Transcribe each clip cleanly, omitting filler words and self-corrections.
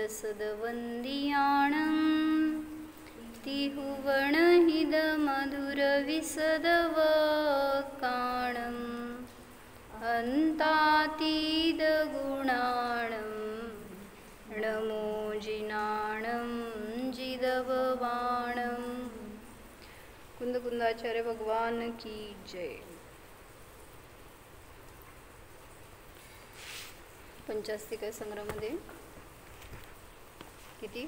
सदवंदियाणं तिहुवणहिदमधुरविसदवकाणं अन्तातीदगुणाणं नमो जिनाणं जिदववाणं। कुंदकुंदाचार्य भगवान की जय। पंचास्तिका संग्रहामध्ये किती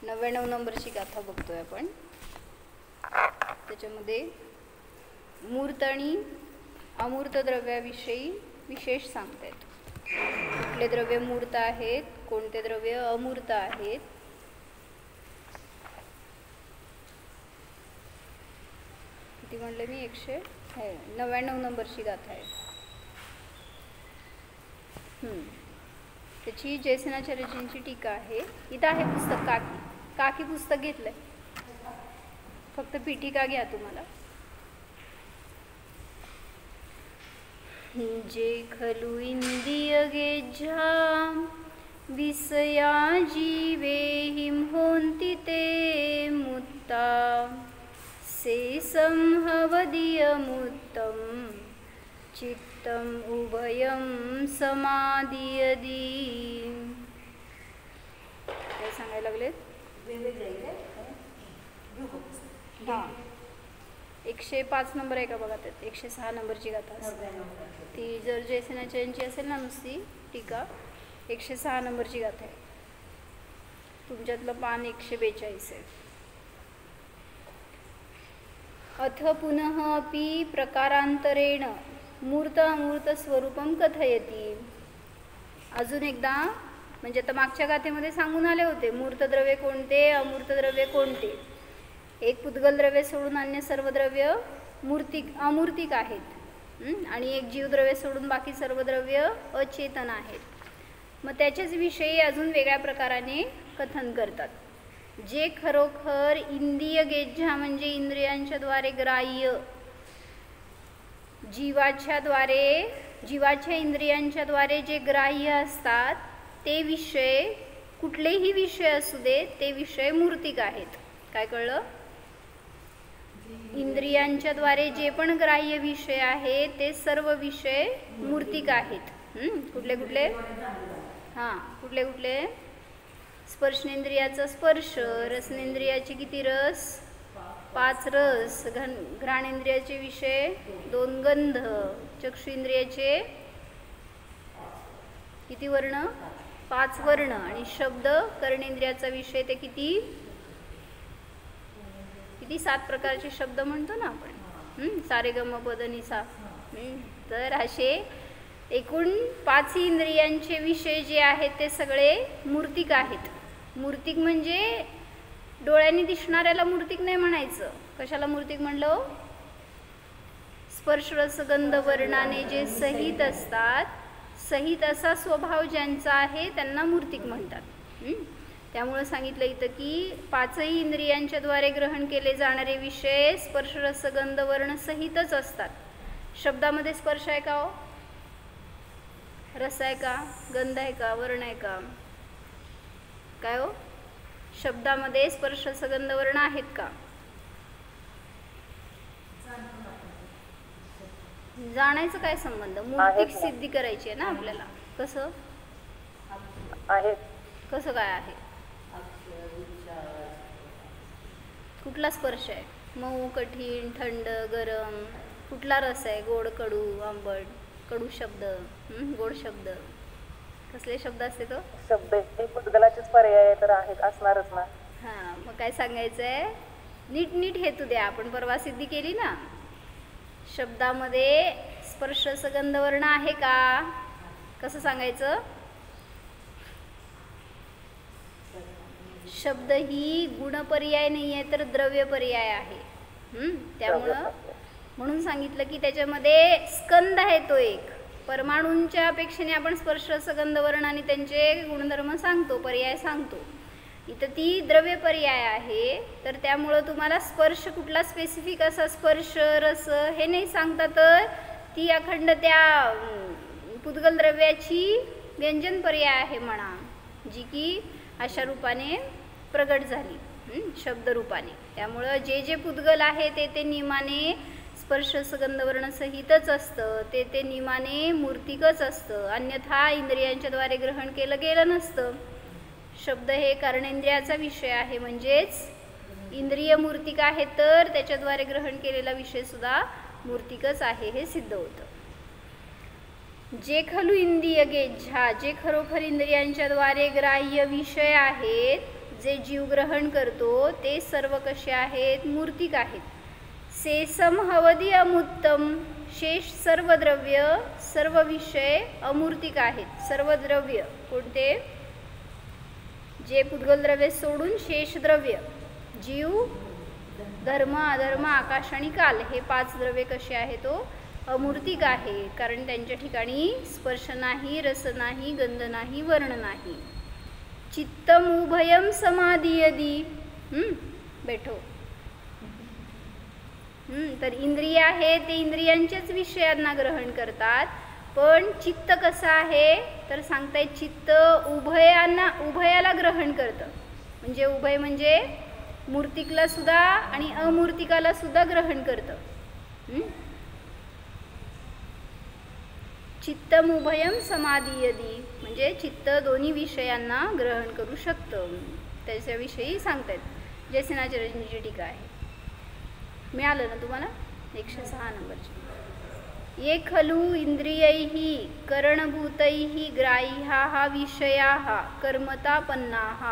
99 नंबरची गाथा बघतोय आपण। त्याच्यामध्ये मूर्त आणि अमूर्त द्रव्याविषयी विशेष सांगतायत। कुठले द्रव्य मूर्त आहेत, कोणते द्रव्य अमूर्त आहेत। किती म्हणले मी 199 नंबरची गाथा आहे। त्याची जयसेनाचार्यजींची टीका आहे। इथं आहे पुस्तक, काकी पुस्तक घेतलंय, फक्त पीठिका घ्या तुम्हाला। जे खलु इंदिय गेज्झा विसया जीवे हिंहोंती ते मुत्ता से संहवदियमुत्तम चित्तम उभयम समाधियदी। काय सांगायला लागलेत? हां, 105 नंबर आहे का बघा, त्यात 106 नंबरची गाथा असते ती। जर जयसेनाचार्यांची असेल ना नुसती टीका, 106 नंबरची गाथा आहे। तुमच्यातलं पान 142 आहे। अथ पुनः अपि प्रकारांतरेण मूर्त अमूर्त स्वरूपम कथयती। अजून एकदा, म्हणजे आता मागच्या गाथेमध्ये सांगून आले होते मूर्त द्रव्य कोणते, अमूर्त द्रव्य कोणते। एक पुद्गल द्रव्य सोडून अन्य सर्व द्रव्य अमूर्तिक आहेत आणि एक जीवद्रव्य सोडून बाकी सर्व द्रव्य अचेतन आहेत। मग त्याच्याच विषयी अजून वेगळ्या प्रकाराने कथन करतात। जे खरोखर इंद्रिय गेज्झा म्हणजे इंद्रियांच्या द्वारे ग्राह्य, जीवाच्या इंद्रियांच्या द्वारे जे ग्राह्य असतात ते विषय, कुठलेही विषय असू दे, ते विषय मूर्तिक आहेत। काय कळलं? इंद्रियांच्या द्वारे जे पण ग्राह्य विषय आहेत ते सर्व विषय मूर्तिक आहेत। कुठले कुठले? हां, कुठले कुठले? स्पर्शनेंद्रियाचा स्पर्श, रसनेंद्रियाचे किती रस? 5 रस, घ्राणेंद्रियाचे विषय 2 गंध, चक्षुइंद्रियाचे किती वर्ण? 5 वर्ण, आणि शब्द कर्णेंद्रियाचा विषय ते किती 7 प्रकारचे शब्द म्हणतो ना आपण, सारे गम पद निसा। तर असे एकूण 5 इंद्रियांचे विषय जे आहेत ते सगळे मूर्तिक आहेत। मूर्तिक म्हणजे डोळ्यांनी दिसणाऱ्याला मूर्तिक नाही म्हणायचं। कशाला मूर्तिक म्हणलं? स्पर्श रस गंध वर्णाने जे सहित असतात, सहित असा स्वभाव ज्यांचा आहे त्यांना मूर्तिक म्हणतात। त्यामुळे सांगितलं इथं की 5ही इंद्रियांच्या द्वारे ग्रहण केले जाणारे विषय स्पर्श रस गंध वर्ण सहितच असतात। शब्दामध्ये स्पर्श आहे का हो? रस आहे का? गंध आहे का? वर्ण आहे का? काय हो? शब्दामध्ये स्पर्श रस गंध वर्ण आहेत का? जाणायचं काय संबंध? मूर्तिक सिद्धी करायची आहे ना आपल्याला। कसं आहे? कसं काय आहे? कुठला स्पर्श आहे? मऊ, कठीण, थंड, गरम? कुठला रस आहे? गोड, कडू, आंबट? कडू शब्द, गोड शब्द, कसले शब्द असते? तो शब्द हे पुद्गलाचेच पर्याय तर आहेत, असणारच ना। हां, मग काय सांगायचंय? नीट नीट हेतू द्या। आपण परवा सिद्धी केली ना, शब्दामध्ये स्पर्श सगंध वर्ण आहे का? कसं सांगायचं? शब्द ही गुणपर्याय नाही आहे तर द्रव्य पर्याय आहे। त्यामुळं म्हणून सांगितलं की त्याच्यामध्ये स्कंद आहे तो एक। परमाणूंच्या अपेक्षेने आपण स्पर्श सगंध वर्ण आणि त्यांचे गुणधर्म सांगतो, पर्याय सांगतो। इथं ती द्रव्य पर्याय आहे, तर त्यामुळं तुम्हाला स्पर्श कुठला स्पेसिफिक असा स्पर्श रस हे नाही सांगता, तर ती अखंड त्या पुद्गल द्रव्याची व्यंजन पर्याय आहे म्हणा। जी की अशा रूपाने प्रगट झाली, शब्दरूपाने. त्यामुळं जे जे पुद्गल आहे ते नियमाने स्पर्श गंध वर्ण सहितच असतं, ते नियमाने मूर्तिकच असतं, अन्यथा इंद्रियांच्या द्वारे ग्रहण केलं गेलं नसतं. शब्द हे कर्णेंद्रियाचा विषय आहे, म्हणजेच इंद्रिय मूर्तिक आहे, तर त्याच्याद्वारे ग्रहण केलेला विषय सुद्धा मूर्तिकच आहे हे सिद्ध होतं. जे खलू इंद्रिय गेज्झा, जे खरोखर इंद्रियांच्या द्वारे ग्राह्य विषय आहेत, जे जीव ग्रहण करतो ते सर्व कसे आहेत? मूर्तिक आहेत. शेषम हवदी अमूर्तम, शेष सर्व द्रव्य सर्व विषय अमूर्तिक आहेत. सर्व द्रव्य कोणते? जे पुद्गल द्रव्य सोडून शेष द्रव्य, जीव, धर्म, अधर्म, आकाश आणि काल, हे 5 द्रव्य कसे आहे? तो अमूर्तिक आहे, कारण त्यांच्या ठिकाणी स्पर्श नाही, रस नाही, गंध नाही, वर्ण नाही. चित्तम उभयम समाधीयदी, बैठो. तर इंद्रिय आहे ते इंद्रियांच्याच विषयांना ग्रहण करतात, पण चित्त कसं आहे तर सांगताय चित्त उभयाला ग्रहण करतं. म्हणजे उभय म्हणजे मूर्तिकला सुद्धा आणि अमूर्तिकाला सुद्धा ग्रहण करतं. चित्तम उभयम समाधीयदी म्हणजे चित्त दोन्ही विषयांना ग्रहण करू शकतं, त्याच्याविषयी सांगतायत. जयसेनाचार्यांची टीका आहे. मिळालं ना तुम्हाला? 106 नंबरची. ये खलु इंद्रियैः करणभूतैः ग्राह्याः विषयाः कर्मतापन्नाः,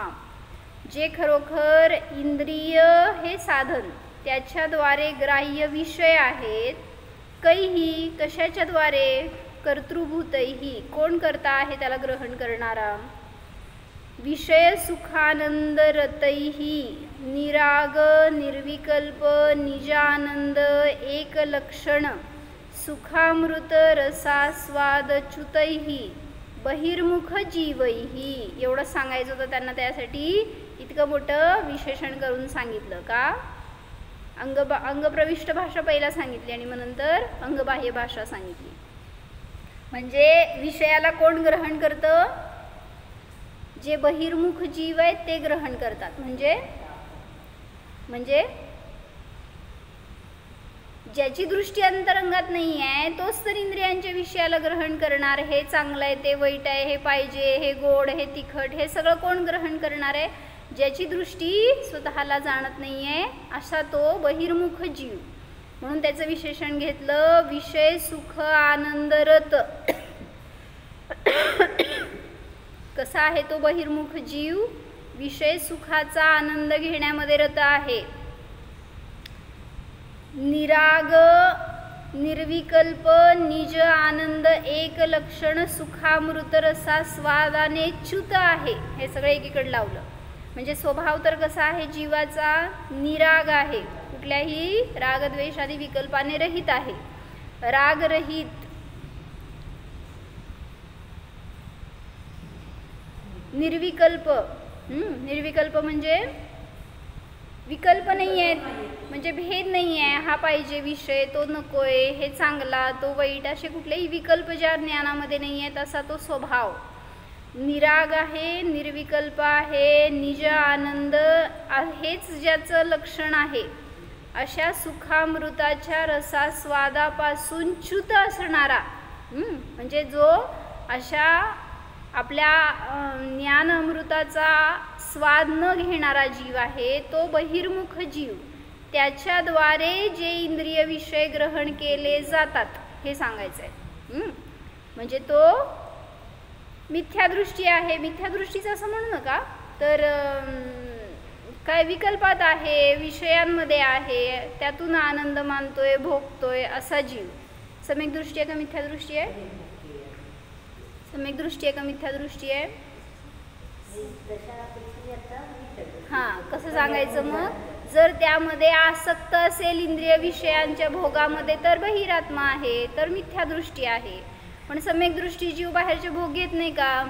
जे खरोखर इंद्रिय हे साधन त्याच्याद्वारे ग्राह्य विषय आहेत. कैही कशाच्याद्वारे? कर्तृभूतैः, कोण करता आहे त्याला ग्रहण करणारा. विषय सुखानंदरतैः निराग निर्विकल्प निजानंद एकलक्षण सुखामृत रसास्वादच्युतैः बहिर्मुख जीवैः. एवढं सांगायचं होतं त्यांना, त्यासाठी इतकं मोठं विशेषण करून सांगितलं का? अंगप्रविष्ट भाषा पहिला सांगितली आणि मग नंतर अंगबाह्य भाषा सांगितली. म्हणजे विषयाला कोण ग्रहण करतं? जे बहिर्मुख जीव आहेत ते ग्रहण करतात. म्हणजे ज्याची दृष्टी अंतरंगात नाही आहे तोच तर इंद्रियांच्या विषयाला ग्रहण करणार. हे चांगलं आहे, ते वाईट आहे, हे पाहिजे, हे गोड, हे तिखट, हे सगळं कोण ग्रहण करणार आहे? ज्याची दृष्टी स्वतःला जाणत नाही आहे असा तो बहिर्मुख जीव. म्हणून त्याचं विशेषण घेतलं विषय सुख आनंदरत. कसा आहे तो बहिर्मुख जीव? विषय सुखाचा आनंद घेण्यामध्ये रत आहे. निराग निर्विकल्प निज आनंद एक लक्षण सुखामृत रसा स्वादाने च्युत आहे. हे सगळं एकीकडे लावलं. म्हणजे स्वभाव तर कसा आहे जीवाचा? निराग आहे, कुठल्याही रागद्वेष आदी विकल्पाने रहित आहे. रागरहित, निर्विकल्प. निर्विकल्प म्हणजे विकल्प नाही आहेत, म्हणजे भेद नाही आहे. हा पाहिजे विषय, तो नकोय, हे चांगला, तो वाईट, असे कुठलेही विकल्प ज्या ज्ञानामध्ये नाही आहेत असा तो स्वभाव. निराग आहे, निर्विकल्प आहे, निज आनंद हेच ज्याचं लक्षण आहे. अशा सुखामृताच्या रसास्वादापासून च्युत असणारा, म्हणजे जो अशा आपल्या ज्ञान अमृताचा स्वाद न घेणारा जीव आहे तो बहिर्मुख जीव. त्याच्याद्वारे जे इंद्रिय विषय ग्रहण केले जातात हे सांगायचं आहे. म्हणजे तो मिथ्यादृष्टी आहे. मिथ्यादृष्टीचं असं म्हणू नका, तर काय विकल्पात आहे, विषयांमध्ये आहे, त्यातून आनंद मानतोय, भोगतोय असा जीव. सम्यक दृष्टी आहे का मिथ्यादृष्टी आहे? सम्यक दृष्टी आहे का मिथ्यादृष्टी आहे? हां, कसं सांगायचं मग? जर त्यामध्ये आसक्त असेल इंद्रिय विषयांच्या भोगामध्ये तर बहिरात्मा आहे, तर मिथ्यादृष्टी आहे. पण सम्यक दृष्टी जीव बाहेरचे भोग घेत नाही का?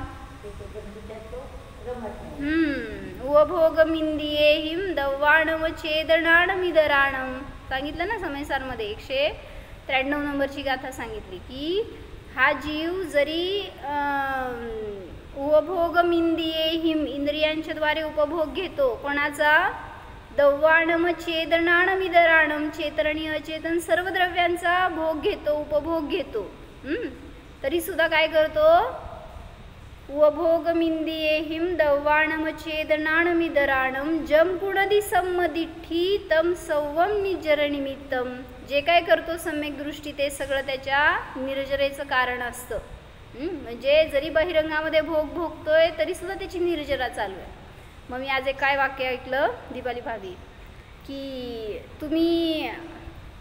उपभोगमिंदियेहिं दव्वाणव छेदनाणमिदराणम सांगितलं ना समयसारमध्ये. 193 नंबरची गाथा सांगितली की हा जीव जरी उपभोगमिंदियेहिं इंद्रियांच्याद्वारे उपभोग घेतो. कोणाचा? दव्वाणम चेदनाणमिदराणम, चेतन आणि अचेतन सर्व द्रव्यांचा भोग घेतो, उपभोग घेतो. तरी सुद्धा काय करतो? उपभोगमिंदियेहिम दव्वाणम चेदनाणमिदराणम जम पुणदी सम्मदिठ्ठी तम सव्वम निर्जर निमित्तम. जे काय करतो सम्यक दृष्टी ते सगळं त्याच्या निर्जरेचं कारण असतं. म्हणजे जरी बहिरंगामध्ये भोग भोगतोय तरी सुद्धा त्याची निर्जरा चालू आहे. मग मी आज एक काय वाक्य ऐकलं दीपाली भाभी, की तुम्ही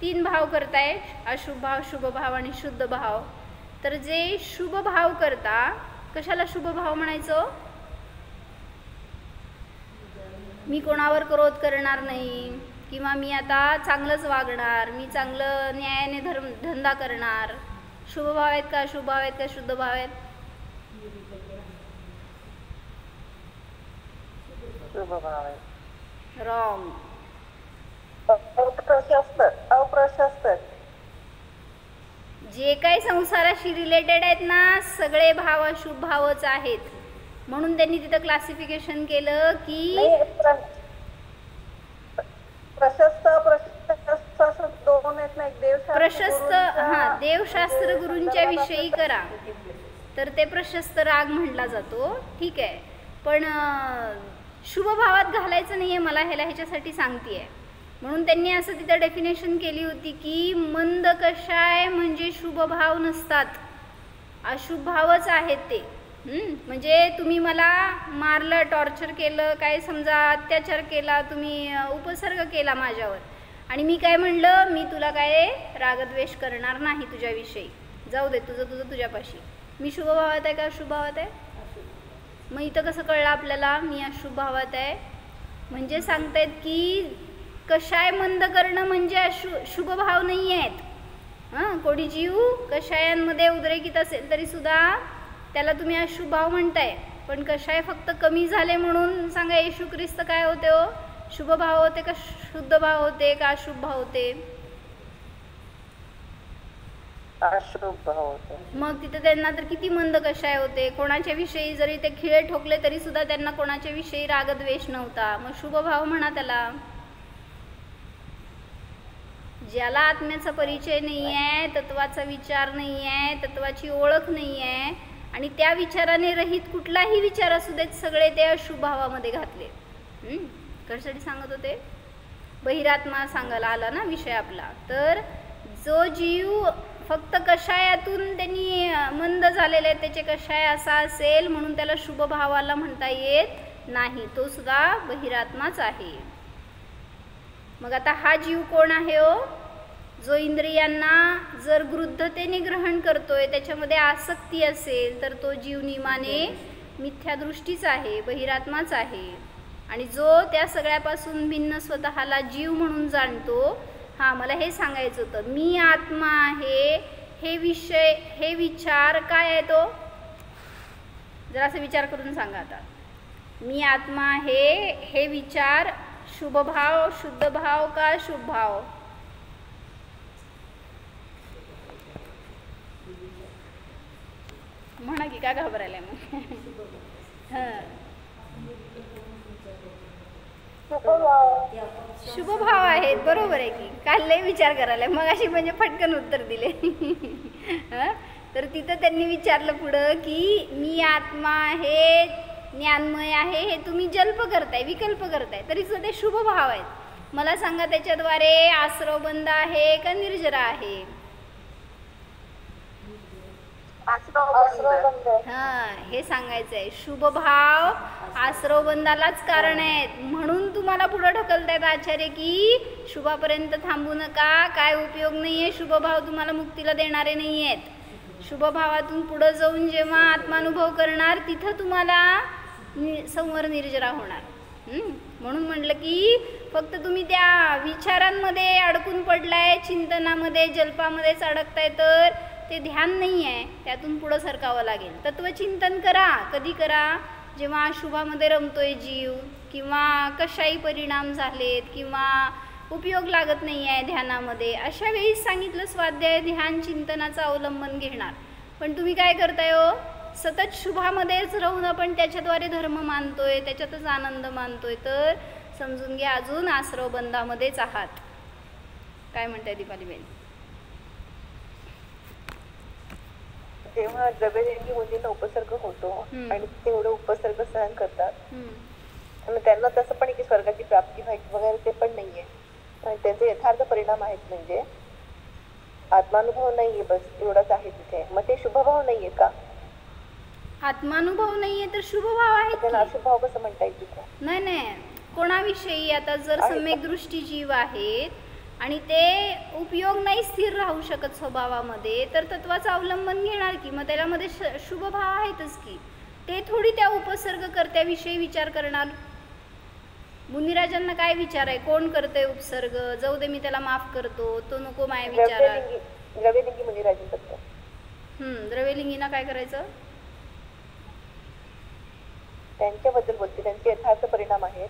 3 भाव करताय, अशुभ भाव, शुभ भाव आणि शुद्ध भाव. तर जे शुभ भाव करता, कशाला शुभ भाव म्हणायचं? मी कोणावर क्रोध करणार नाही, किंवा मी आता चांगलंच वागणार, मी चांगलं न्यायाने धंदा करणार. शुभ भाव आहेत का, अशुभ भाव आहेत का, शुद्ध भाव आहेत? शुभ भाव आहे. रॉंग. अप्रशस्त. जे काही संसाराशी रिलेटेड आहेत ना, सगळे भाव अशुभ भावच आहेत. म्हणून त्यांनी तिथं क्लासिफिकेशन केलं की प्रशस्त असं दोन आहेत ना, एक देवशास्त्र प्रशस्त. हां, देवशास्त्र गुरूंच्या विषयी करा तर ते प्रशस्त राग म्हणला जातो. ठीक आहे, पण शुभ भावात घालायचं नाही आहे मला, ह्याच्यासाठी सांगते आहे. म्हणून त्यांनी असं तिथं डेफिनेशन केली होती की मंद कषाय म्हणजे शुभ भाव नसतात, अशुभ भावच आहेत ते. म्हणजे तुम्ही मला मारलं, टॉर्चर केलं, काय समजा अत्याचार केला, तुम्ही उपसर्ग केला माझ्यावर, आणि मी काय म्हणलं, मी तुला काय रागद्वेष करणार नाही तुझ्याविषयी, जाऊ दे तुझं तुझ्यापाशी. मी शुभ भावात आहे का अशुभ भावात आहे? मग इथं कसं कळलं आपल्याला मी अशुभ भावात आहे? म्हणजे सांगतायत की कषाय मंद करणं म्हणजे शुभ भाव नाही आहेत. कोणी जीव कषायांमध्ये उद्रेकित असेल तरी सुद्धा त्याला तुम्ही अशुभ भाव म्हणताय. पण कषाय फक्त कमी झाले म्हणून सांगा येशू ख्रिस्त काय होते हो? शुभ भाव होते का शुद्ध भाव होते का अशुभ भाव होते? अशुभ भाव होते. मग तिथे त्यांना तर किती मंद कषाय होते. कोणाच्या विषयी जरी ते खिळे ठोकले तरी सुद्धा त्यांना कोणाच्या विषयी रागद्वेष नव्हता. मग शुभ भाव म्हणा त्याला. ज्याला आत्म्याचा परिचय नाही आहे, तत्वाचा विचार नाही आहे, तत्वाची ओळख नाही आहे, आणि त्या विचाराने रहित कुठलाही विचार असू देत, सगळे ते अशुभ भावामध्ये घातले. कशासाठी सांगत होते? बहिरात्मा सांगायला आला ना विषय आपला. तर जो जीव फक्त कषायातून त्यांनी मंद झालेले आहे, त्याचे कषाय असा असेल म्हणून त्याला शुभ भावाला म्हणता येत नाही, तो सुद्धा बहिरात्माच आहे. मग आता हा जीव कोण आहे हो? जो इंद्रियांना जर गृद्धतेने ग्रहण करतोय, त्याच्यामध्ये आसक्ती असेल, तर तो जीव नियमाने मिथ्यादृष्टीच आहे, बहिरात्माच आहे. आणि जो त्या सगळ्यापासून भिन्न स्वतःला जीव म्हणून जाणतो, हां मला हे सांगायचं होतं, मी आत्मा आहे हे विषय, हे विचार काय आहे तो? जरासा विचार करून सांगा आता. मी आत्मा आहे हे विचार शुभ भाव, शुद्ध भाव का शुभ भाव? म्हणा की का घाबरायला मग? शुभ भाव आहेत, बरोबर आहे की. काल लय विचार करायला मग अशी म्हणजे फटकन उत्तर दिले. तर तिथं त्यांनी विचारलं पुढं की मी आत्मा आहे, ज्ञानमय आहे, हे तुम्ही जल्प करताय, विकल्प करताय, तरी सुद्धा ते शुभ भाव आहेत. मला सांगा त्याच्याद्वारे आश्रवबंध आहे का निर्जरा आहे? हे सांगायचं आहे. शुभ भाव आश्रवबंधालाच कारण आहेत, म्हणून तुम्हाला पुढे ढकलतायत आचार्य की शुभापर्यंत थांबू नका, काय उपयोग नाहीये, शुभ भाव तुम्हाला मुक्तीला देणारे नाही आहेत. शुभ भावातून पुढे जाऊन जेव्हा आत्मानुभव करणार तिथं तुम्हाला संवर निर्जरा होणार. म्हणून म्हटलं की फक्त तुम्ही त्या विचारांमध्ये अडकून पडलाय, चिंतनामध्ये, जल्पामध्येच अडकताय, तर ते ध्यान नाही आहे, त्यातून पुढं सरकावं लागेल. तत्वचिंतन करा. कधी करा? जेव्हा शुभामध्ये रमतोय जीव, किंवा कशाही परिणाम झालेत, किंवा उपयोग लागत नाही आहे ध्यानामध्ये, अशा वेळी सांगितलं स्वाध्याय ध्यान चिंतनाचं अवलंबन घेणार. पण तुम्ही काय करताय हो? सतत शुभामध्येच राहून आपण त्याच्याद्वारे धर्म मानतोय, त्याच्यातच आनंद मानतोय, तर समजून घ्या अजून आश्रव बंधामध्येच आहात. काय म्हणताय दीपालीबेन? जेव्हा द्रव्यलिंगी मुलींना उपसर्ग होतो आणि तेवढं उपसर्ग सहन करतात आणि त्यांना तसं पण की स्वर्गाची प्राप्ती व्हायची वगैरे ते पण नाहीये आणि त्यांचे यथार्थ परिणाम आहेत. म्हणजे आत्मानुभव नाहीये, बस एवढंच आहे तिथे. मग ते शुभभाव नाहीये का? आत्मानुभव नाहीये तर शुभभाव आहे. त्यांना अशुभभाव कसं म्हणता येईल तिथे? नाही नाही, कोणाविषयी आता जर सम्यक दृष्टी जीव आहेत आणि ते उपयोग नाही स्थिर राहू शकत स्वभावामध्ये, तर तत्वाचं अवलंबन घेणार की, मग त्याच्यामध्ये शुभभाव आहेतच की. ते थोडी त्या उपसर्ग कर्त्याविषयी विचार करणार. मुनिराजांना काय विचार आहे, कोण करतंय उपसर्ग, जाऊ दे मी त्याला माफ करतो, तो नको माया विचारा. द्रव्यलिंगी मुनिराजांबद्दल द्रव्यलिंगीना काय करायचं? त्यांच्याबद्दल बोलते, त्यांचे यथार्थ परिणाम आहेत.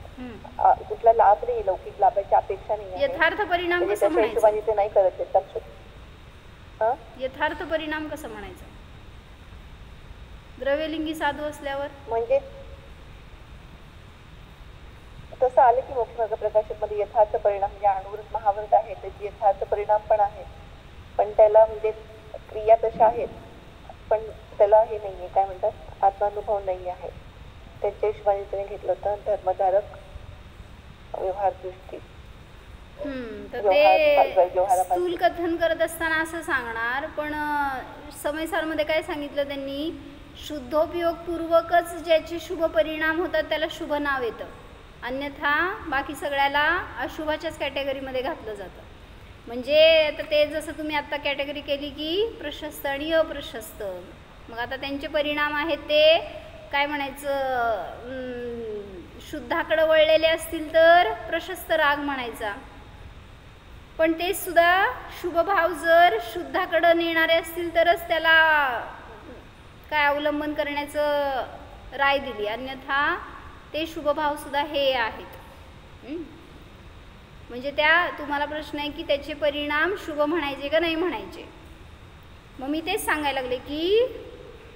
कुठला लाभ नाही, लौकिक लाभाची अपेक्षा नाही. यथार्थ परिणाम कसं म्हणायचं? ते नाही करत आहेत. यथार्थ परिणाम कसं म्हणायचं? द्रव्यलिंगी साधू असल्यावर म्हणजे तसं आलं की मोक्ष मार्ग प्रकाशक मध्ये यथार्थ परिणाम म्हणजे अणुवृत्त महाव्रत आहे, त्याचे यथार्थ परिणाम पण आहेत, पण त्याला म्हणजे क्रिया तशा आहेत, पण त्याला हे नाहीये, काय म्हणतात, आत्मानुभव नाही आहे. त्याच्या हिशोबाने त्याने घेतलं होतं धर्मधारक व्यवहार दृष्टी. तर ते स्थूल कथन करत असताना असं सांगणार, पण समयसारमध्ये काय सांगितलं त्यांनी, शुद्धोपयोगपूर्वकच ज्याचे शुभ परिणाम होतात त्याला शुभ नाव येतं, अन्यथा बाकी सगळ्याला अशुभाच्याच कॅटेगरीमध्ये घातलं जातं. म्हणजे आता ते जसं तुम्ही आत्ता कॅटेगरी केली की प्रशस्त आणि अप्रशस्त, मग आता त्यांचे परिणाम आहेत ते काय म्हणायचं, शुद्धाकडं वळलेले असतील तर प्रशस्त राग म्हणायचा, पण ते सुद्धा शुभभाव जर शुद्धाकडं नेणारे असतील तरच त्याला काय अवलंबन करण्याचं राय दिली, अन्यथा ते शुभभाव सुद्धा हे आहेत. म्हणजे त्या तुम्हाला प्रश्न आहे की त्याचे परिणाम शुभ म्हणायचे का नाही म्हणायचे. मग मी तेच सांगायला लागले की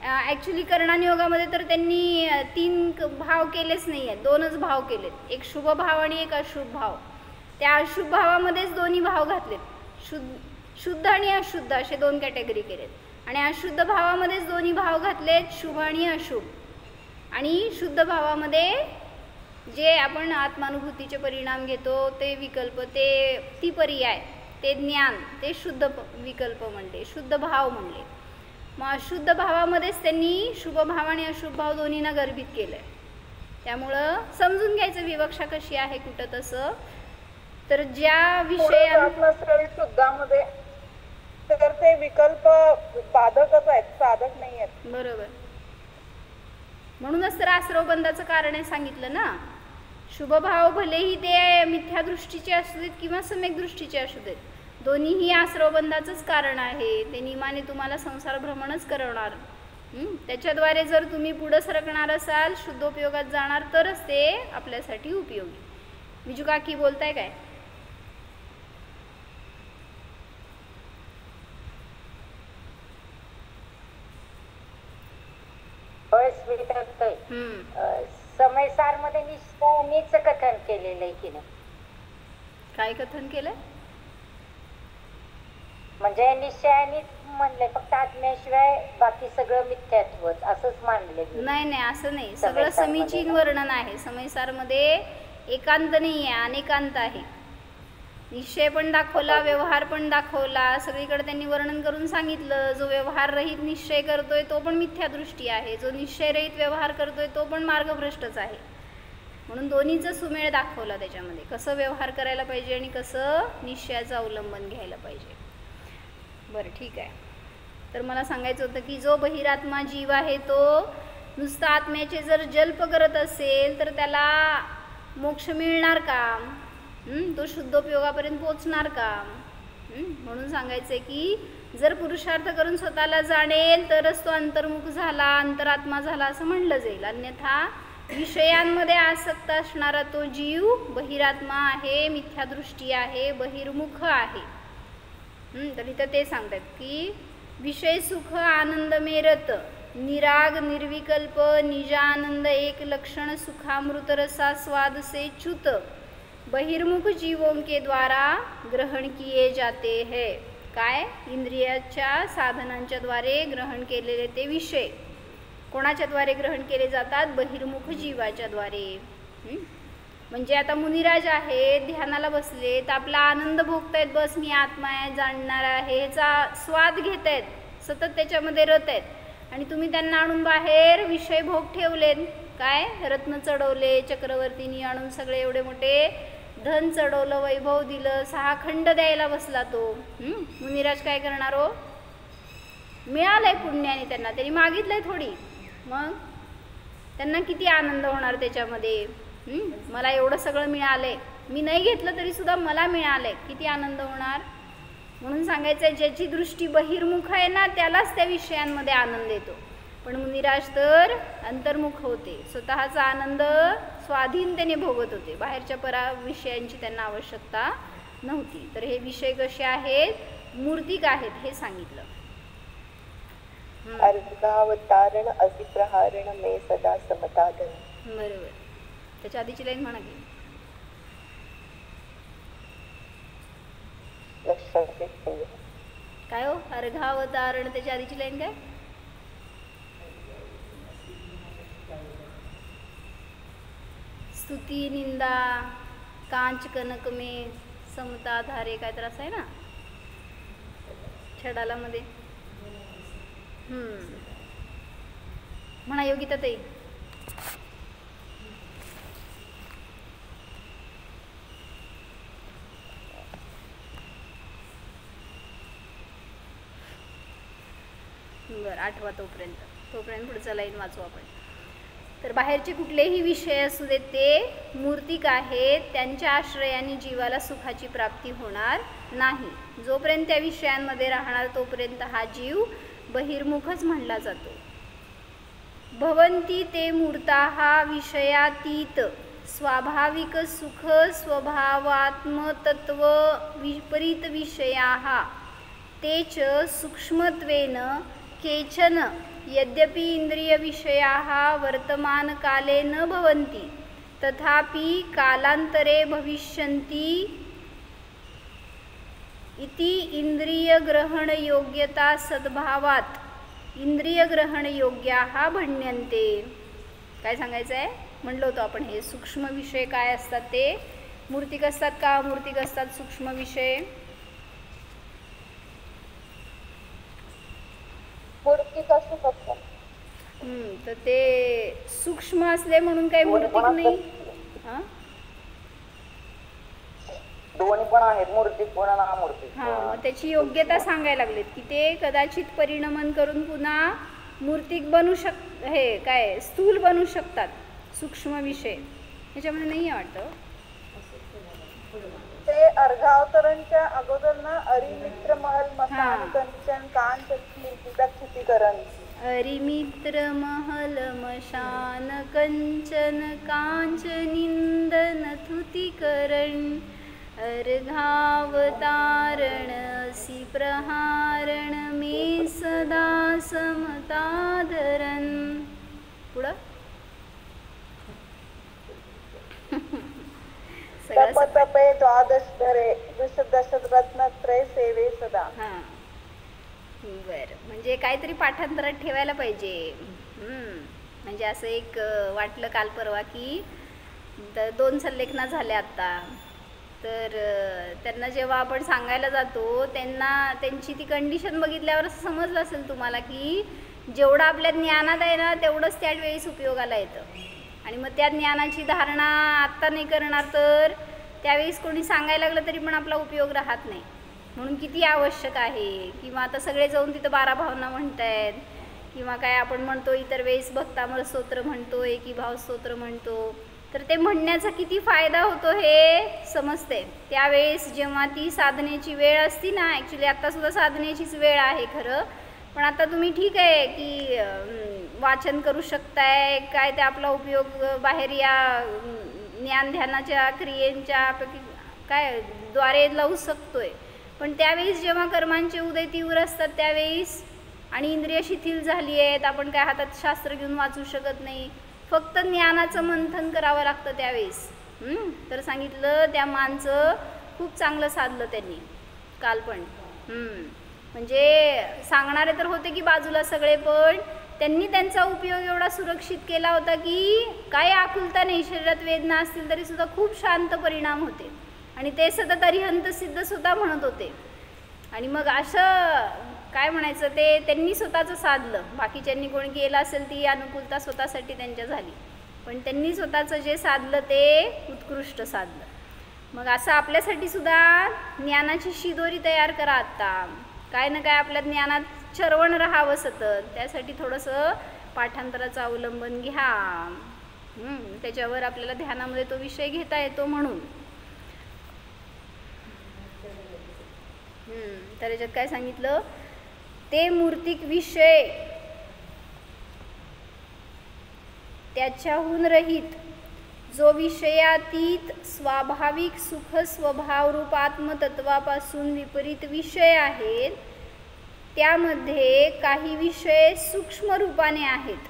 ॲक्च्युली कर्णान योगामध्ये तर त्यांनी 3 भाव केलेच नाही आहेत, 2च भाव केलेत, एक शुभ भाव आणि एक अशुभ भाव. त्या अशुभ भावामध्येच दोन्ही भाव घातलेत, शुद्ध आणि अशुद्ध असे 2 कॅटेगरी केलेत, आणि अशुद्ध भावामध्येच दोन्ही भाव घातलेत, शुभ आणि अशुभ. आणि शुद्ध भावामध्ये जे आपण आत्मानुभूतीचे परिणाम घेतो ते विकल्प, ते ती पर्याय, ते ज्ञान, ते शुद्ध विकल्प म्हणले, शुद्ध भाव म्हणले. मग अशुद्ध भावामध्येच त्यांनी शुभ भाव आणि अशुभ भाव दोन्हींना गर्भित केलं. त्यामुळं समजून घ्यायचं विवक्षा कशी आहे कुठं तसं. तर ज्या विषय शुद्धामध्ये तर ते विकल्प बाधकच आहेत, साधक नाही आहेत. बरोबर, म्हणूनच तर आश्रवबंधाचं कारण सांगितलं ना. शुभभाव भलेही ते मिथ्यादृष्टीचे असू देत किंवा सम्यक दृष्टीचे असू देत, दोन्हीही आश्रवबंधाचंच कारण आहे. ते नियमाने तुम्हाला संसार भ्रमणच करवणार. त्याच्याद्वारे जर तुम्ही पुढं सरकणार असाल, शुद्धोपयोगात जाणार, तरच ते आपल्यासाठी उपयोगी. विजू काकी बोलताय काय? समयसार मध्ये निश्चयानेच कथन केलेलं आहे की नाही? काय कथन केलंय? म्हणजे निश्चयाने म्हणले फक्त आत्म्याशिवाय बाकी सगळं मिथ्यात्वच असंच मानले. नाही नाही, असं नाही, सगळं समीचीन वर्णन आहे. समयसार मध्ये एकांत नाही आहे, अनेकांत आहे. निश्चय पण दाखवला, व्यवहार पण दाखवला, सगळीकडे त्यांनी वर्णन करून सांगितलं. जो व्यवहार रहित निश्चय करतोय तो पण मिथ्यादृष्टी आहे, जो निश्चय रहित व्यवहार करतोय तो पण मार्गभ्रष्टच आहे. म्हणून दोन्हीचा सुमेळ दाखवला त्याच्यामध्ये, कसं व्यवहार करायला पाहिजे आणि कसं निश्चयाचं अवलंबन घ्यायला पाहिजे. बरं ठीक आहे. तर मला सांगायचं होतं की जो बहिरात्मा जीव आहे तो नुसता आत्म्याचे जर जल्प करत असेल तर त्याला मोक्ष मिळणार का? तो शुद्धोपयोगापर्यंत पोचणार का? म्हणून सांगायचं की जर पुरुषार्थ करून स्वतःला जाणेल तरच तो अंतर्मुख झाला, अंतरात्मा झाला असं म्हणलं जाईल. अन्यथा विषयांमध्ये आसक्त असणारा तो जीव बहिरात्मा आहे, मिथ्यादृष्टी आहे, बहिर्मुख आहे. तर इथं ते सांगतात की विषय सुख आनंद मेरत निराग निर्विकल्प निजानंद एक लक्षण सुखामृत रसा स्वाद से च्युत बहिर्मुख जीवों के द्वारा ग्रहण किए जाते हैं. काय? इंद्रियाच्या साधनांच्या द्वारे ग्रहण केलेले ते विषय कोणाच्या द्वारे ग्रहण केले जातात? बहिर्मुख जीवाच्या द्वारे. म्हणजे आता मुनिराज आहे, ध्यानाला बसले तर आपला आनंद भोगतायत, बस मी आत्मा आहे, जाणणार आहे, ह्याचा स्वाद घेत आहेत, सतत त्याच्यामध्ये रत आहेत. आणि तुम्ही त्यांना आणून बाहेर विषय भोग ठेवलेत. काय? रत्न चढवले, चक्रवर्तीनी आणून सगळे एवढे मोठे धन चढवलं, वैभव दिलं, 6 खंड द्यायला बसला तो. मुनिराज काय करणार हो? मिळालंय पुण्याने त्यांना, त्यांनी मागितलंय थोडी, मग त्यांना किती आनंद होणार त्याच्यामध्ये. मला एवढं सगळं मिळालंय, मी नाही घेतलं तरी सुद्धा मला मिळालंय, किती आनंद होणार. म्हणून सांगायचं आहे ज्याची दृष्टी बहिर्मुख आहे ना त्यालाच त्या विषयांमध्ये आनंद येतो. पण मुनिराज तर अंतर्मुख होते, स्वतःचा आनंद स्वाधीनतेने भोगत होते, बाहेरच्या विषयांची त्यांना आवश्यकता नव्हती. तर हे विषय कसे आहेत? मूर्तिक आहेत हे सांगितलं. अर्धावतारण असी प्रहारण मे सदा समताधन. बरोबर. त्याच्या आधीची लाईन म्हणा की. काय हो? अर्घावतारण, त्याच्या आधीची लाईन काय? स्तुती निंदा कांच कनक में समता धारे, काय तर असं आहे ना छडाला मध्ये. म्हणा योगिता ताई. बरं, आठवा तोपर्यंत पुढचा लाईन वाचू आपण. तर बाहेरचे कुठलेही विषय असू देत ते मूर्तिक आहेत, त्यांच्या आश्रयाने जीवाला सुखाची प्राप्ती होणार नाही. जोपर्यंत त्या विषयांमध्ये राहणार तोपर्यंत हा जीव बहिर्मुखच म्हणला जातो. भवन्ति ते मूर्ताः विषयातीत स्वाभाविक सुख स्वभावात्मतत्व विपरीत विषयाः ते च सूक्ष्मत्वेन केचन यद्यपि इंद्रिय विषयाः वर्तमानकाले न भवन्ति तथापि कालांतरे भविष्यन्ति इति इंद्रिय ग्रहण योग्यता सद्भावात इंद्रिय ग्रहण योग्याः भण्यन्ते. काय सांगायचं आहे? म्हणलो होतो आपण, हे सूक्ष्म विषय काय असतात ते मूर्तिक असतात का अमूर्तिक असतात? सूक्ष्म विषय मूर्तिक असू शकतात. तर ते सूक्ष्म असले म्हणून काही मूर्तिक नाही. दोन्ही पण आहेत, मूर्तिक पण आणि अमूर्तिक. मग त्याची योग्यता सांगायला लागलीत की ते कदाचित परिणमन करून पुन्हा मूर्तिक बनू हे काय स्थूल बनू शकतात. सूक्ष्म विषय ह्याच्यामध्ये नाही आहे वाटतं. ते अर्घावतरणच्या अगोदर ना अरिमित्र महल मसान कंचन कांच स्थितीकरण. अरिमित्र महल मशान कंचन कांच निंदन थुतिकरण अर्घावतारण असी प्रहारण मे सदा समताधरण. पुढं तपे द्वादश धरे दश रत्नत्रय सेवे सदा. बर, म्हणजे काहीतरी पाठांतरात ठेवायला पाहिजे. म्हणजे असं एक वाटलं काल परवा की 2 संलेखना झाल्या आता, तर त्यांना जेव्हा आपण सांगायला जातो त्यांना त्यांची ती कंडिशन बघितल्यावर असं समजलं असेल तुम्हाला की जेवढं आपल्या ज्ञानात आहे ना तेवढंच त्यावेळेस उपयोगाला येतं. आणि मग त्या ज्ञानाची धारणा आत्ता नाही करणार तर त्यावेळेस कोणी सांगायला लागलं तरी पण आपला उपयोग राहत नाही. म्हणून किती आवश्यक आहे. किंवा आता सगळे जाऊन तिथं 12 भावना म्हणतायत किंवा काय आपण म्हणतो इतर वेळेस भक्तामर स्तोत्र म्हणतो, एकी भाव स्तोत्र म्हणतो, तर ते म्हणण्याचा किती फायदा होतो हे समजते त्यावेळेस जेव्हा ती साधनेची वेळ असती ना. ॲक्च्युली आत्तासुद्धा साधनेचीच वेळ आहे खरं, पण आता तुम्ही ठीक आहे की वाचन करू शकताय, काय ते आपला उपयोग बाहेर या ज्ञान ध्यानाच्या क्रियेच्या काय द्वारे लावू शकतोय. पण त्यावेळेस जेव्हा कर्मांचे उदय तीव्र असतात त्यावेळेस आणि इंद्रिय शिथिल झाली आहेत, आपण काय हातात शास्त्र घेऊन वाचू शकत नाही, फक्त ज्ञानाचं मंथन करावं लागतं त्यावेळेस. तर सांगितलं त्या मानचं खूप चांगलं साधलं त्यांनी काल पण. म्हणजे सांगणारे तर होते की बाजूला सगळे, पण त्यांनी त्यांचा उपयोग एवढा सुरक्षित केला होता की काय आकुलता नाही, शरीरात वेदना असतील तरी सुद्धा खूप शांत परिणाम होते. आणि ते सतत अरिहंत सिद्ध सुद्धा म्हणत होते. आणि मग असं काय म्हणायचं ते त्यांनी स्वतःचं साधलं. बाकीच्यांनी कोणी केलं असेल ती अनुकूलता स्वतःसाठी त्यांच्या झाली, पण त्यांनी स्वतःचं जे साधलं ते उत्कृष्ट साधलं. मग असं आपल्यासाठी सुद्धा ज्ञानाची शिदोरी तयार करा आत्ता. काय ना काय आपल्या ज्ञानात चरवण राहावं सतत, त्यासाठी थोडंसं पाठांतराचं अवलंबन घ्या. त्याच्यावर आपल्याला ध्यानामध्ये तो विषय घेता येतो म्हणून. तर याच्यात काय सांगितलं, ते मूर्तिक विषय त्याच्याहून रहित जो विषयातीत स्वाभाविक सुख स्वभावरूप आत्मतत्वापासून विपरीत विषय आहेत, त्यामध्ये काही विषय सूक्ष्म रूपाने आहेत.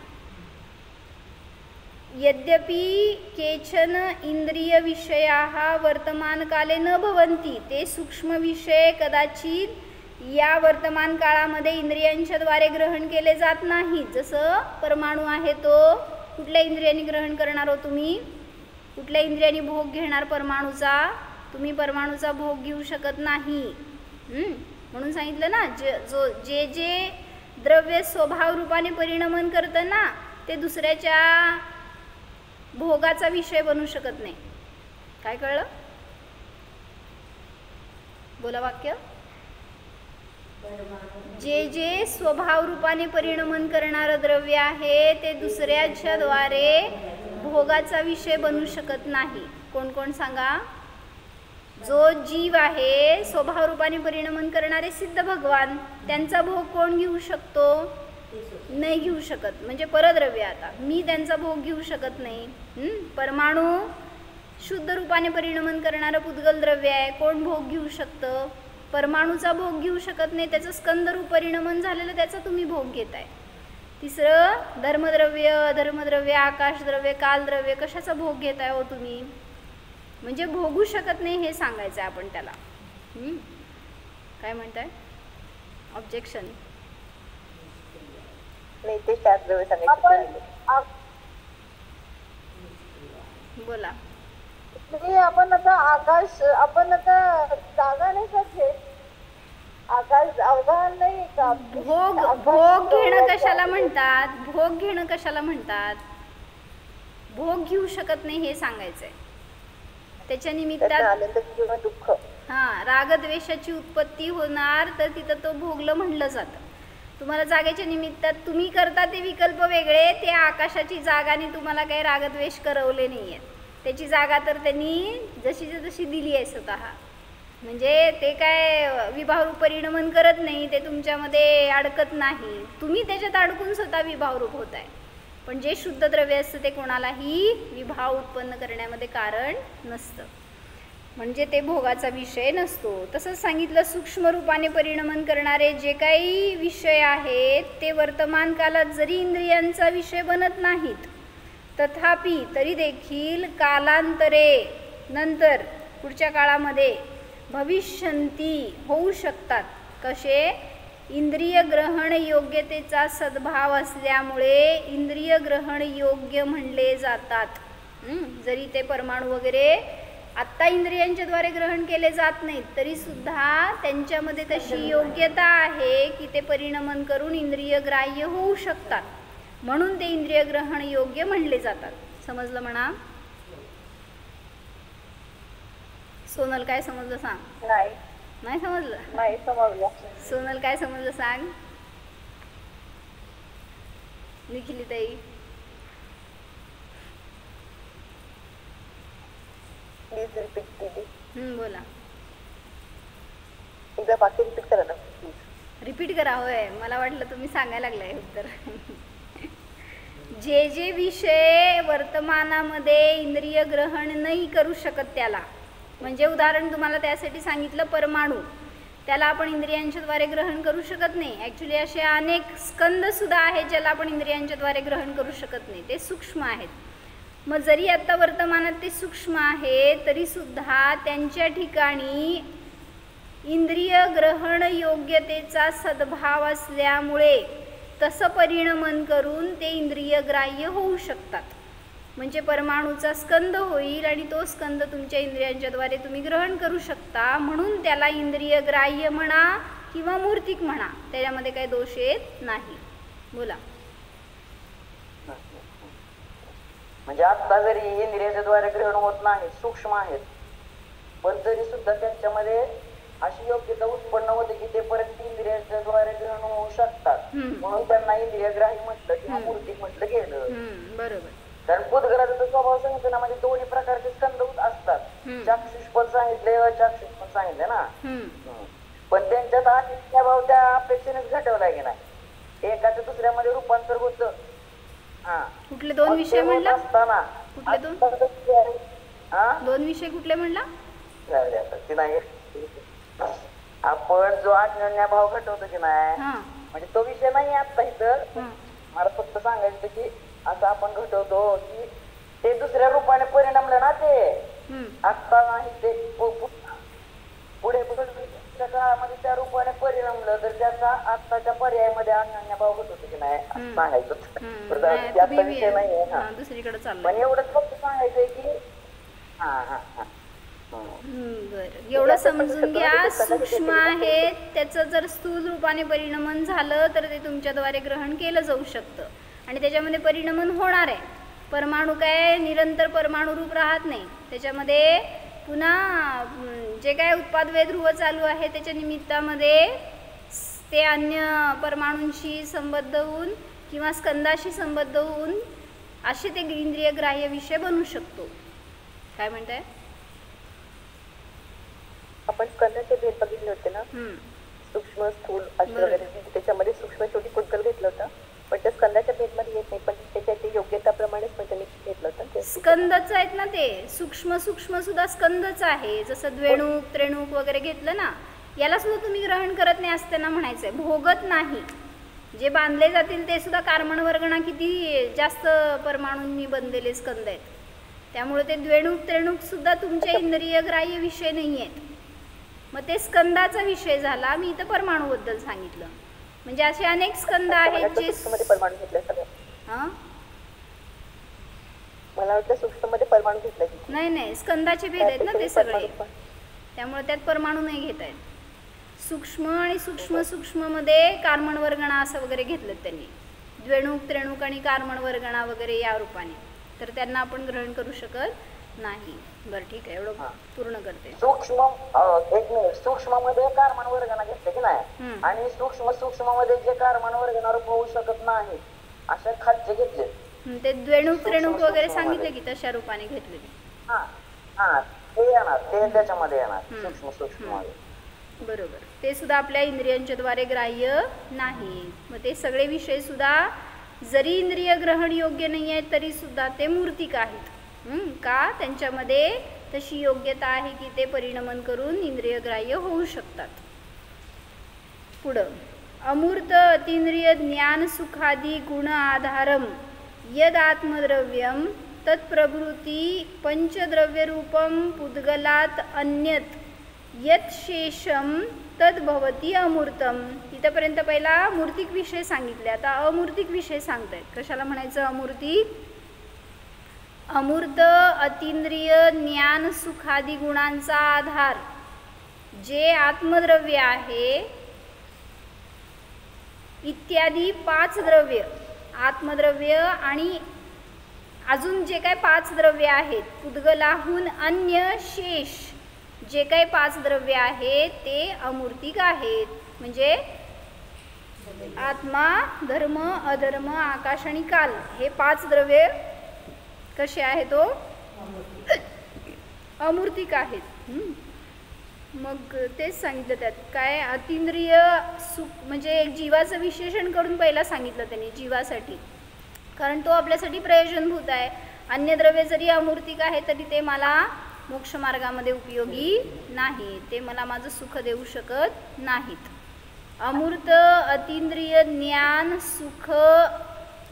यद्यपि केचन इंद्रिय विषयाः वर्तमानकाले न भवन्ति, ते सूक्ष्म विषय कदाचित या वर्तमान काळामध्ये इंद्रियांच्या द्वारे ग्रहण केले जात नाहीत. जसं परमाणू आहे, तो कुठल्या इंद्रियांनी ग्रहण करणार हो तुम्ही? कुठल्या इंद्रियांनी भोग घेणार परमाणूचा? तुम्ही परमाणूचा भोग घेऊ शकत नाही. म्हणून सांगितलं ना, जे जे द्रव्य स्वभाव रूपाने परिणमन करतं ना, ते दुसऱ्याच्या भोगाचा विषय बनू शकत नाही. काय कळलं? बोला वाक्य. जे जे स्वभाव रूपाने परिणमन करणारं द्रव्य आहे ते दुसऱ्याच्या द्वारे भोगाचा विषय बनू शकत नाही. कोण कोण सांगा? जो जीव आहे, स्वभाव रूपाने परिणमन करणारे सिद्ध भगवान, त्यांचा भोग कोण घेऊ शकतो? नाही घेऊ शकत. म्हणजे परद्रव्य. आता मी त्यांचा भोग घेऊ शकत नाही. परमाणू शुद्ध रूपाने परिणमन करणारं पुद्गल द्रव्य आहे, कोण भोग घेऊ शकतं? परमाणूचा भोग घेऊ शकत नाही. त्याचं स्कंदरूप परिणमन झालेलं त्याचा तुम्ही भोग घेताय. तिसरं धर्मद्रव्य, अधर्मद्रव्य, आकाशद्रव्य, कालद्रव्य, कशाचा भोग घेताय हो तुम्ही? म्हणजे भोगू शकत नाही हे सांगायचं आहे आपण त्याला. काय म्हणताय? ऑब्जेक्शन? नाही, ते शास्त्रद्रव्य सांगायचं. बोला. म्हणजे आपण आता आकाश, आपण आता जागा नाही का घेत, आकाश अवघान नाही का? भोग घेणं कशाला म्हणतात? भोग घेणं कशाला म्हणतात? भोग घेऊ शकत नाही हे सांगायचंय. त्याच्या निमित्तात दुःख, रागद्वेषाची उत्पत्ती होणार, तर तिथं तो भोगलं म्हणलं जातं. तुम्हाला जागेच्या निमित्तात तुम्ही करता ते विकल्प वेगळे, ते आकाशाची जागाने तुम्हाला काही रागद्वेष करवले नाही आहेत. त्याची जागा तर त्यांनी जशीच्या तशी दिली आहे स्वतः. म्हणजे ते काय विभावरूप परिणमन करत नाही, ते तुमच्यामध्ये अडकत नाही. तुम्ही त्याच्यात अडकून स्वतः विभावरूप होत आहे. पण जे शुद्ध द्रव्य असतं ते कोणालाही विभाव उत्पन्न करण्यामध्ये कारण नसतं, म्हणजे ते भोगाचा विषय नसतो. तसंच सांगितलं, सूक्ष्म रूपाने परिणमन करणारे जे काही विषय आहेत ते वर्तमान काळात जरी इंद्रियांचा विषय बनत नाहीत, तथापि तरी देखील कालांतरे नंतर पुढच्या काळामध्ये भविष्यंती होऊ शकतात. कसे? इंद्रिय ग्रहण योग्यतेचा सद्भाव असल्यामुळे इंद्रिय ग्रहण योग्य म्हणले जातात. जरी ते परमाणू वगैरे आत्ता इंद्रियांच्या द्वारे ग्रहण केले जात नाहीत, तरी सुद्धा त्यांच्यामध्ये तशी योग्यता आहे की ते परिणमन करून इंद्रिय ग्राह्य होऊ शकतात, म्हणून ते इंद्रिय ग्रहण योग्य म्हणले जातात. समजलं म्हणा? सोनल काय समजलं सांग? नाही समजलं? नाही समजलं. सोनल काय समजलं सांग? निखिली ताई? प्लीज रिपीट दीदी. बोला. एकदा वाक्य रिपीट करा ना प्लीज. रिपीट करा. होय, मला वाटलं तुम्ही सांगायला लागलाय उत्तर. जे जे विषय वर्तमानामध्ये इंद्रिय ग्रहण नाही करू शकत त्याला, म्हणजे उदाहरण तुम्हाला त्यासाठी सांगितलं परमाणू. त्याला आपण इंद्रियांच्या द्वारे ग्रहण करू शकत नाही. ॲक्च्युली असे अनेक स्कंदसुद्धा आहेत ज्याला आपण इंद्रियांच्या द्वारे ग्रहण करू शकत नाही, ते सूक्ष्म आहेत. मग जरी आत्ता वर्तमानात ते सूक्ष्म आहे तरीसुद्धा त्यांच्या ठिकाणी इंद्रिय ग्रहण योग्यतेचा सद्भाव असल्यामुळे तसं परिणमन करून ते इंद्रिय ग्राह्य होऊ शकतात. म्हणजे परमाणूचा स्कंद होईल आणि तो स्कंद तुमच्या इंद्रियांच्याद्वारे तुम्ही ग्रहण करू शकता. म्हणून त्याला इंद्रिय ग्राह्य म्हणा किंवा मूर्तिक म्हणा, त्याच्यामध्ये काही दोष येत नाही. बोला. म्हणजे आता जरी इंद्रियाच्या द्वारे ग्रहण होत नाही, सूक्ष्म आहेत, पण तरी सुद्धा त्यांच्यामध्ये अशी योग्यता उत्पन्न होते की ते परत इंद्रियाच्या द्वारे ग्रहण होऊ शकतात. म्हणून त्यांना इंद्रिय ग्राह्य म्हटलं किंवा मूर्तिक म्हटलं गेलं. बरोबर. कारण पुद्गलाचा स्वभाव सांगितलं ना, म्हणजे दोन्ही प्रकारचे स्कंद असतात. चाक्षुष पण सांगितले, अचाक्षुष पण सांगितले ना. पण त्यांच्यात आदित्य भाव त्या अपेक्षेनेच घटवला की नाही, एकाच्या दुसऱ्यामध्ये रूपांतर होतं. कुठले दोन विषय म्हणला? असताना कुठले दोन विषय कुठले म्हणला? नाही, आपण जो आज्ञा भाव घटवतो की नाही, म्हणजे तो विषय नाही आता इथं. मला फक्त सांगायचं की असं आपण घटवतो की ते दुसऱ्या रूपाने परिणामलं ना, ते आता नाही, ते पुढे काळामध्ये त्या रूपाने परिणामलं तर त्याचा आत्ताच्या पर्यायामध्ये अन्य भाव घटवतो की नाही सांगायचं. त्याचा विषय नाहीये. दुसरीकडे चाललं, पण एवढंच फक्त सांगायचंय की बरं, एवढं समजून घ्या. सूक्ष्म आहे त्याचं जर स्थूल रूपाने परिणमन झालं तर ते तुमच्याद्वारे ग्रहण केलं जाऊ शकतं आणि त्याच्यामध्ये परिणमन होणार आहे. परमाणू काय निरंतर परमाणू रूप राहत नाही, त्याच्यामध्ये पुन्हा जे काय उत्पादवे ध्रुव चालू आहे त्याच्या निमित्तामध्ये ते अन्य परमाणूंशी संबद्ध होऊन किंवा स्कंदाशी संबद्ध होऊन असे ते इंद्रिय ग्राह्य विषय बनू शकतो. काय म्हणताय? आपण स्कंदाचे भेद बघितले होते ना, सूक्ष्म स्थूल असे वगैरे. त्याच्यामध्ये सूक्ष्म शेवटी पुद्गल घेतलं होतं, पण त्या स्कंदाच्या भेदमध्ये येत नाही, पण त्याच्या ते योग्यताप्रमाणेच पण त्यांनी घेतलं होतं. स्कंदच आहेत ना ते, सूक्ष्म सूक्ष्म सुद्धा स्कंदच आहे. जसं द्वेणूक त्रेणूक वगैरे घेतलं ना, याला सुद्धा तुम्ही ग्रहण करत नाही असं त्यांना म्हणायचंय. भोगत नाही. जे बांधले जातील ते सुद्धा कार्बन वर्गणा किती जास्त परमाणूंनी बनलेले स्कंद आहेत. त्यामुळे ते द्वेणूक त्रेणूक सुद्धा तुमचे इंद्रिय ग्राह्य विषय नाही आहेत. मग ते स्कंदाचा विषय झाला. मी इथं परमाणूबद्दल सांगितलं. म्हणजे असे अनेक स्कंद आहेत जे परमाणू घेतले सगळे. मला वाटतं सूक्ष्ममध्ये परमाणू घेतले. नाही, स्कंदाचे भेद आहेत ना ते सगळे, त्यामुळे त्यात परमाणू नाही घेता येत. सूक्ष्म आणि सूक्ष्म सूक्ष्म मध्ये कार्बन वर्गणा असं वगैरे घेतलं त्यांनी, द्वेणूक त्रेणूक आणि कार्बन वर्गणा वगैरे या रूपाने, तर त्यांना आपण ग्रहण करू शकत नाही. बरं ठीक आहे, एवढं पूर्ण करते. सूक्ष्म एक मिनिट, सूक्ष्म मध्ये कार्बन वर्गणा घेतले की नाही, आणि सूक्ष्म सूक्ष्म मध्ये जे कार्बन वर्गणा होऊ शकत नाही अशा खाद्य घेतले. ते द्वेणूक त्रेणूक वगैरे सांगितले की तशा रूपाने घेतलेले. ते येणार, ते त्याच्यामध्ये येणार सूक्ष्म सूक्ष्म मध्ये. बरोबर, ते सुद्धा आपल्या इंद्रियांच्या द्वारे ग्राह्य नाही. मग ते सगळे विषय सुद्धा जरी इंद्रिय ग्रहण योग्य नाही आहेत तरी सुद्धा ते मूर्तिक आहेत. का? त्यांच्यामध्ये तशी योग्यता आहे की ते परिणमन करून इंद्रिय ग्राह्य होऊ शकतात. पुढं, अमूर्त अतींद्रिय ज्ञान सुखादी गुण आधारम यद आत्मद्रव्यम तत्प्रभृती पंचद्रव्य रूपम पुद्गलात अन्यत यत शेषम तद्भवती अमूर्तम. इथपर्यंत पहिला मूर्तिक विषय सांगितले, आता अमूर्तिक विषय सांगतायत. कशाला म्हणायचं अमूर्तिक? अमूर्त अतींद्रिय ज्ञान सुखादी गुणांचा आधार जे आत्मद्रव्य आहे इत्यादी 5 द्रव्य, आत्मद्रव्य आणि अजून जे काही 5 द्रव्य आहेत, पुद्गलाहून अन्य शेष जे काही 5 द्रव्य आहेत ते अमूर्तिक आहेत. म्हणजे आत्मा, धर्म, अधर्म, आकाश आणि काल हे 5 द्रव्य कसे आहेत? तो अमूर्तिक आहेत. मग तेच सांगितलं त्यात काय अतींद्रिय सुख म्हणजे जीवाचं विशेषण करून पहिला सांगितलं त्यांनी जीवासाठी, कारण तो आपल्यासाठी प्रयोजनभूत आहे. अन्य द्रव्य जरी अमूर्तिक आहे तरी ते मला मोक्षमार्गामध्ये उपयोगी नाही, ते मला माझं सुख देऊ शकत नाहीत. अमूर्त, अतींद्रिय, ज्ञान, सुख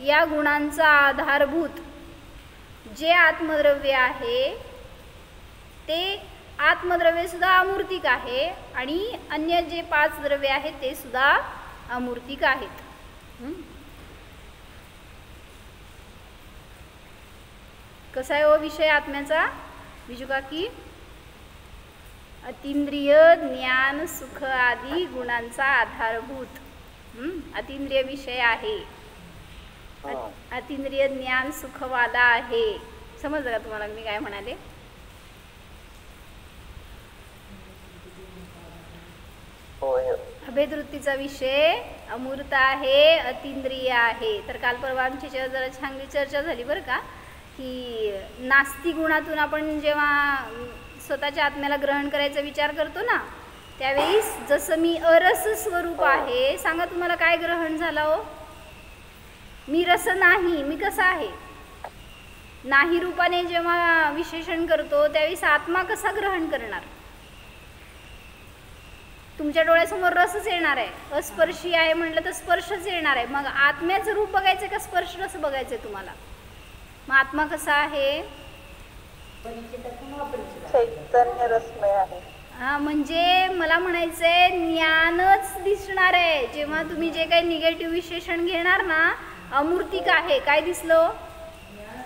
या गुणांचा आधारभूत जे आत्मद्रव्य आहे ते आत्मद्रव्य सुद्धा अमूर्तिक आहे आणि अन्य जे 5 द्रव्य आहेत ते सुद्धा अमूर्तिक आहेत. कसा आहे हो विषय आत्म्याचा विजू काकी? अतींद्रिय, ज्ञान, सुख आदी गुणांचा आधारभूत अतींद्रिय विषय आहे. अतींद्रिय ज्ञान सुखवाला आहे. समजलं का तुम्हाला मी काय म्हणाले? अभेदवृत्तीचा विषय अमूर्त आहे, अतींद्रिय आहे. तर काल परवा आमच्याच्यावर जरा चांगली चर्चा झाली बरं का, की नास्ती गुणातून आपण जेव्हा स्वतःच्या आत्म्याला ग्रहण करायचा विचार करतो ना, त्यावेळेस जसं मी अरस स्वरूप आहे, सांगा तुम्हाला काय ग्रहण झालं हो? मी रस नाही, मी कसा आहे? नाही रूपाने जेव्हा विशेषण करतो त्यावेळेस आत्मा कसा ग्रहण करणार? तुमच्या डोळ्यासमोर रसच येणार आहे. अस्पर्शी आहे म्हटलं तर स्पर्शच येणार आहे. मग आत्म्याचं रूप बघायचं का स्पर्श रस बघायचंय तुम्हाला? मग आत्मा कसा आहे? चैतन्य रसमय आहे. हा, म्हणजे मला म्हणायचंय ज्ञानच दिसणार आहे. जेव्हा तुम्ही जे काही निगेटिव्ह विशेषण घेणार ना, अमूर्तिक आहे. काय दिसलं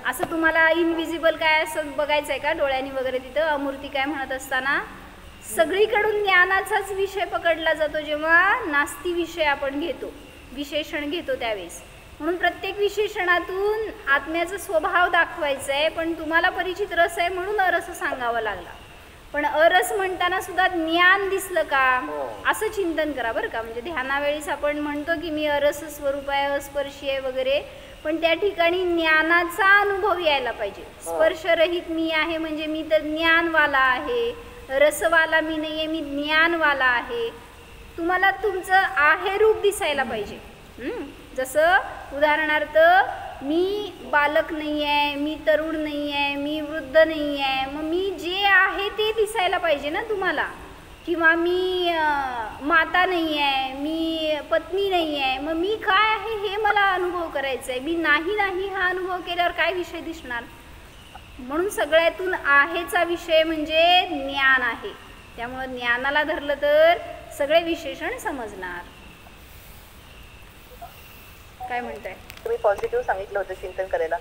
असं तुम्हाला? इनविजिबल काय असं बघायचं आहे का डोळ्यांनी वगैरे? तिथं अमूर्तिक काय म्हणत असताना सगळीकडून ज्ञानाचाच विषय पकडला जातो जेव्हा नास्ती विषय आपण घेतो, विशेषण घेतो त्यावेळेस. म्हणून प्रत्येक विशेषणातून आत्म्याचा स्वभाव दाखवायचा आहे. पण तुम्हाला परिचित रस आहे म्हणून अरस सांगावं लागला. पण अरस म्हणताना सुद्धा ज्ञान दिसलं का असं चिंतन करा बरं का. म्हणजे ध्यानावेळेस आपण म्हणतो की मी अरस स्वरूप आहे, अस्पर्शी आहे वगैरे, पण त्या ठिकाणी ज्ञानाचा अनुभव यायला पाहिजे. स्पर्शरहित मी आहे म्हणजे मी तर ज्ञानवाला आहे, रसवाला मी नाही आहे, मी ज्ञानवाला आहे. तुम्हाला तुमचं आहे रूप दिसायला पाहिजे. जसं उदाहरणार्थ मी बालक नाही आहे, मी तरुण नाही आहे, मी वृद्ध नाही आहे. मग मी जे आहे ते दिसायला पाहिजे ना तुम्हाला. किंवा मी माता नाही आहे, मी पत्नी नाही आहे. मग मी काय आहे हे मला अनुभव करायचा आहे. मी नाही हा अनुभव केल्यावर काय विषय दिसणार? म्हणून सगळ्यातून आहेचा विषय म्हणजे ज्ञान आहे. त्यामुळं ज्ञानाला धरलं तर सगळे विशेषण समजणार. काय म्हणताय? तुम्ही पॉझिटिव्ह सांगितलं होतं चिंतन करायला,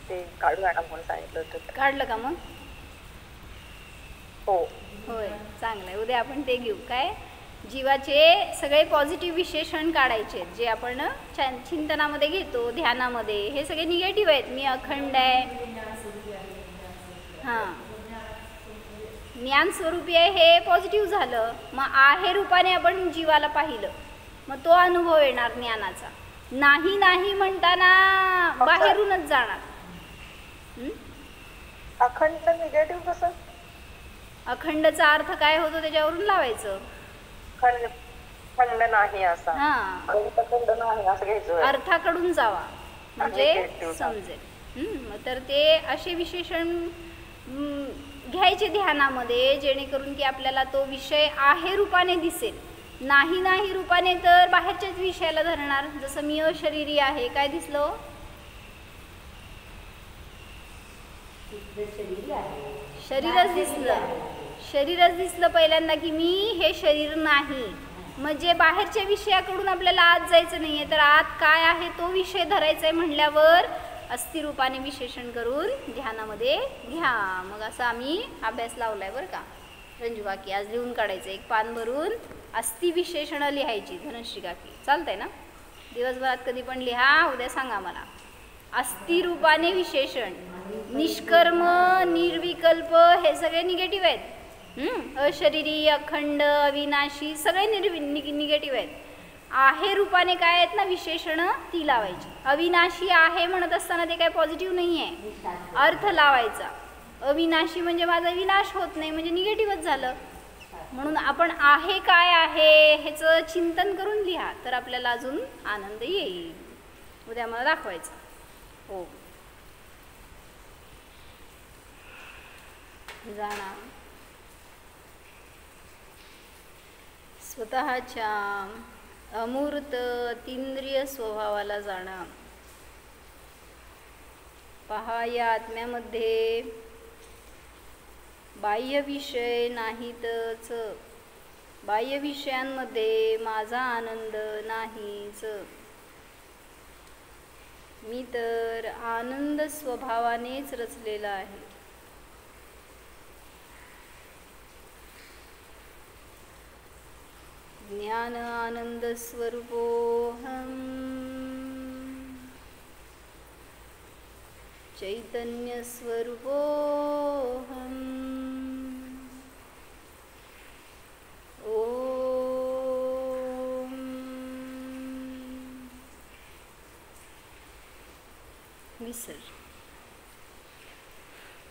ते काढून आणा म्हणून सांगितलं होतं. काढलं का मग? हो होय, चांगलं आहे. उद्या आपण ते घेऊ. काय जीवाचे सगळे पॉझिटिव्ह विशेषण काढायचे जे आपण चिंतनामध्ये घेतो, ध्यानामध्ये. हे सगळे निगेटिव्ह आहेत. मी अखंड आहे, हां, ज्ञान स्वरूपी आहे, हे पॉझिटिव्ह झालं. मग आहे रूपाने आपण जीवाला पाहिलं, मग तो अनुभव येणार ज्ञानाचा. नाही म्हणताना बाहेरूनच जाणार. अखंड निगेटिव्ह कसं? अखंडचा अर्थ काय होतो त्याच्यावरून लावायचं. खंड नाही असा. खंड नाही असं घ्यायचं. अर्थाकडून जावा म्हणजे समजेल. तर ते असे विशेषण घ्यायचे ध्यानामध्ये जेणेकरून की आपल्याला तो विषय आहे रूपाने दिसेल. नाही रूपाने तर बाहेरच्याच विषयाला धरणार. जसं मी अशरीरी आहे, काय दिसलं? शरीरच दिसलं पहिल्यांदा की मी हे शरीर नाही. मग जे बाहेरच्या विषयाकडून आपल्याला आत जायचं नाहीये, तर आत काय आहे तो विषय धरायचा आहे म्हणल्यावर अस्थिरूपाने विशेषण करून ध्यानामध्ये घ्या. मग असं आम्ही अभ्यास लावलाय बरं का रंजू काकी. आज लिहून काढायचं, एक पान भरून अस्थि विशेषण लिहायची धनश्री काकी. चालतंय ना? दिवसभरात कधी पण लिहा, उद्या सांगा मला. अस्थिरूपाने विशेषण, निष्कर्म, निर्विकल्प हे सगळे निगेटिव्ह आहेत. अशरीरी, अखंड, अविनाशी सगळे निगेटिव्ह आहेत. आहे रूपाने काय आहेत ना विशेषण, ती लावायची. अविनाशी आहे म्हणत असताना ते काय पॉझिटिव्ह नाही आहे, अर्थ लावायचा. अविनाशी म्हणजे माझा विनाश होत नाही, म्हणजे निगेटिव्हच झालं. म्हणून आपण आहे काय आहे ह्याचं चिंतन करून लिहा, तर आपल्याला अजून आनंद येईल. उद्या मला दाखवायचं. हो. जाणा. स्वतःच्या अमूर्त अतींद्रिय स्वभावाला जाणा. पहा, या आत्म्यामध्ये बाह्य विषय नाहीतच. बाह्य विषयांमध्ये माझा आनंद नाहीच. मी तर आनंद स्वभावानेच रचलेला आहे. ज्ञान आनंद स्वरूपोऽहम्, चैतन्य स्वरूपोऽहम्. ओम. विसर.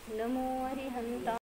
नमो अरिहंता.